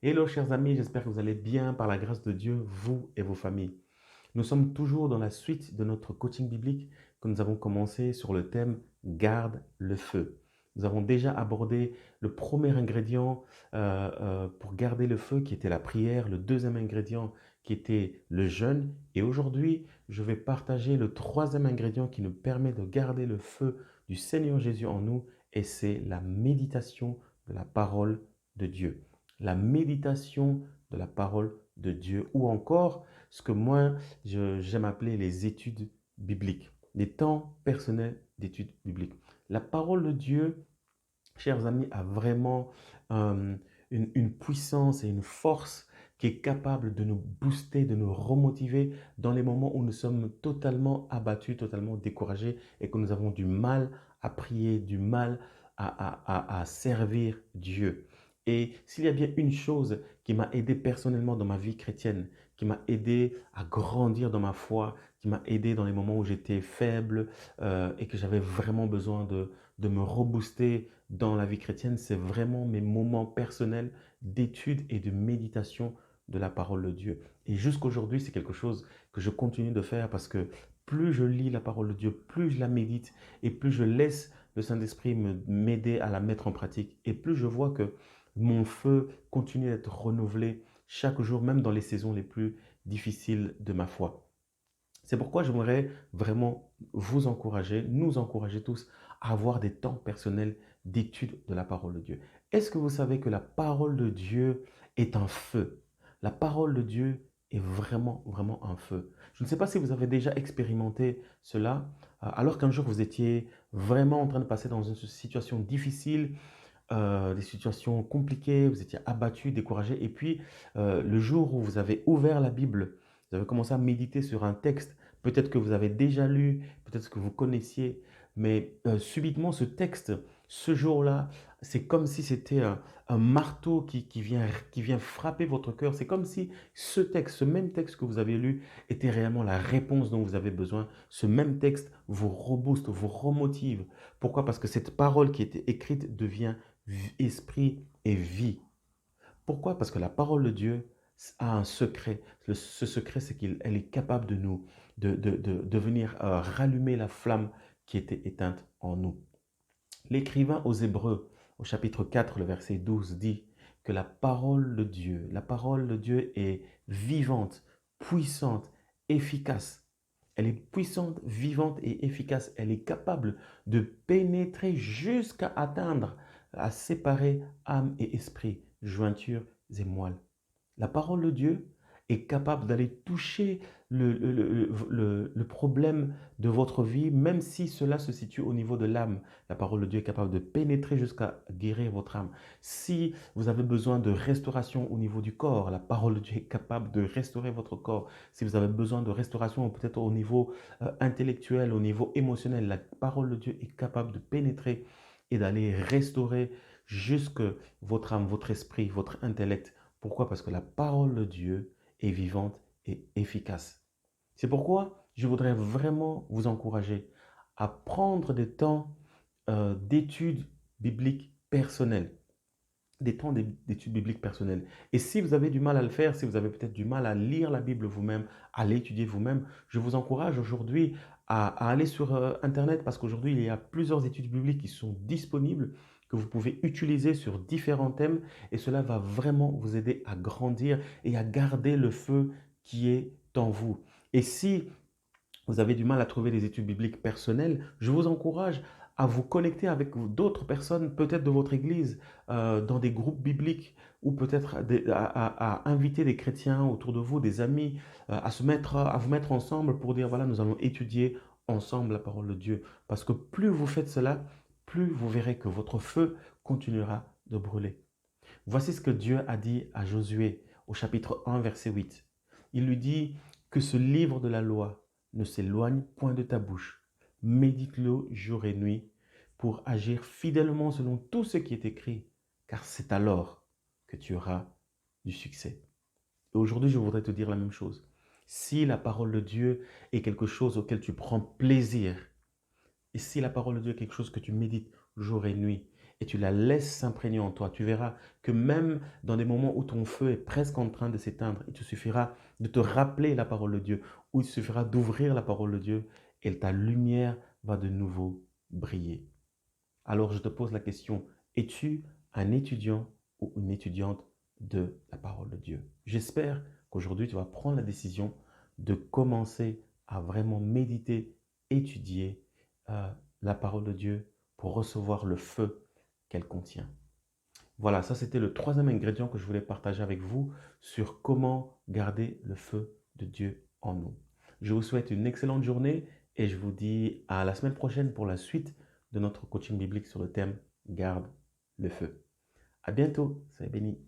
Hello chers amis, j'espère que vous allez bien par la grâce de Dieu, vous et vos familles. Nous sommes toujours dans la suite de notre coaching biblique que nous avons commencé sur le thème Garde le feu. Nous avons déjà abordé le premier ingrédient pour garder le feu qui était la prière, le deuxième ingrédient qui était le jeûne et aujourd'hui je vais partager le troisième ingrédient qui nous permet de garder le feu du Seigneur Jésus en nous et c'est la méditation de la parole de Dieu. La méditation de la parole de Dieu ou encore ce que moi j'aime appeler les études bibliques, les temps personnels d'études bibliques. La parole de Dieu, chers amis, a vraiment euh, une puissance et une force qui est capable de nous booster, de nous remotiver dans les moments où nous sommes totalement abattus, totalement découragés et que nous avons du mal à prier, du mal à servir Dieu. Et s'il y a bien une chose qui m'a aidé personnellement dans ma vie chrétienne, qui m'a aidé à grandir dans ma foi, qui m'a aidé dans les moments où j'étais faible et que j'avais vraiment besoin de me rebooster dans la vie chrétienne, c'est vraiment mes moments personnels d'étude et de méditation de la parole de Dieu. Et jusqu'aujourd'hui, c'est quelque chose que je continue de faire parce que plus je lis la parole de Dieu, plus je la médite et plus je laisse le Saint-Esprit m'aider à la mettre en pratique et plus je vois que mon feu continue d'être renouvelé chaque jour, même dans les saisons les plus difficiles de ma foi. C'est pourquoi j'aimerais vraiment vous encourager, nous encourager tous à avoir des temps personnels d'étude de la parole de Dieu. Est-ce que vous savez que la parole de Dieu est un feu? La parole de Dieu est vraiment, vraiment un feu. Je ne sais pas si vous avez déjà expérimenté cela, alors qu'un jour vous étiez vraiment en train de passer dans une situation difficile, des situations compliquées, vous étiez abattu, découragé, et puis le jour où vous avez ouvert la Bible, vous avez commencé à méditer sur un texte, peut-être que vous avez déjà lu, peut-être que vous connaissiez, mais subitement ce texte, ce jour-là, c'est comme si c'était un marteau qui vient frapper votre cœur. C'est comme si ce texte, ce même texte que vous avez lu, était réellement la réponse dont vous avez besoin. Ce même texte vous rebooste, vous remotive. Pourquoi? Parce que cette parole qui était écrite devient esprit et vie. Pourquoi? Parce que la parole de Dieu a un secret. Ce secret, c'est qu'elle est capable de nous, de venir rallumer la flamme qui était éteinte en nous. L'écrivain aux Hébreux, au chapitre 4, le verset 12, dit que la parole de Dieu est vivante, puissante, efficace. Elle est puissante, vivante et efficace. Elle est capable de pénétrer jusqu'à atteindre, à séparer âme et esprit, jointures et moelle. La parole de Dieu est capable d'aller toucher le problème de votre vie, même si cela se situe au niveau de l'âme. La parole de Dieu est capable de pénétrer jusqu'à guérir votre âme. Si vous avez besoin de restauration au niveau du corps, la parole de Dieu est capable de restaurer votre corps. Si vous avez besoin de restauration peut-être au niveau intellectuel, au niveau émotionnel, la parole de Dieu est capable de pénétrer et d'aller restaurer jusque votre âme, votre esprit, votre intellect. Pourquoi? Parce que la parole de Dieu est vivante et efficace. C'est pourquoi je voudrais vraiment vous encourager à prendre des temps d'études bibliques personnelles. Des temps d'études bibliques personnelles. Et si vous avez du mal à le faire, si vous avez peut-être du mal à lire la Bible vous-même, à l'étudier vous-même, je vous encourage aujourd'hui à aller sur Internet parce qu'aujourd'hui, il y a plusieurs études bibliques qui sont disponibles que vous pouvez utiliser sur différents thèmes et cela va vraiment vous aider à grandir et à garder le feu qui est en vous. Et si vous avez du mal à trouver des études bibliques personnelles, je vous encourage à vous connecter avec d'autres personnes, peut-être de votre église, dans des groupes bibliques, ou peut-être à inviter des chrétiens autour de vous, des amis, à vous mettre ensemble pour dire, voilà, nous allons étudier ensemble la parole de Dieu. Parce que plus vous faites cela, plus vous verrez que votre feu continuera de brûler. Voici ce que Dieu a dit à Josué au chapitre 1, verset 8. Il lui dit que ce livre de la loi ne s'éloigne point de ta bouche. Médite-le jour et nuit pour agir fidèlement selon tout ce qui est écrit, car c'est alors que tu auras du succès. Et aujourd'hui, je voudrais te dire la même chose. Si la parole de Dieu est quelque chose auquel tu prends plaisir, et si la parole de Dieu est quelque chose que tu médites jour et nuit, et tu la laisses s'imprégner en toi, tu verras que même dans des moments où ton feu est presque en train de s'éteindre, il te suffira de te rappeler la parole de Dieu, ou il suffira d'ouvrir la parole de Dieu et ta lumière va de nouveau briller. Alors je te pose la question, es-tu un étudiant ou une étudiante de la parole de Dieu? J'espère qu'aujourd'hui tu vas prendre la décision de commencer à vraiment méditer, étudier euh, la parole de Dieu pour recevoir le feu qu'elle contient. Voilà, ça c'était le troisième ingrédient que je voulais partager avec vous sur comment garder le feu de Dieu en nous. Je vous souhaite une excellente journée et je vous dis à la semaine prochaine pour la suite de notre coaching biblique sur le thème Garde le feu. À bientôt, soyez bénis.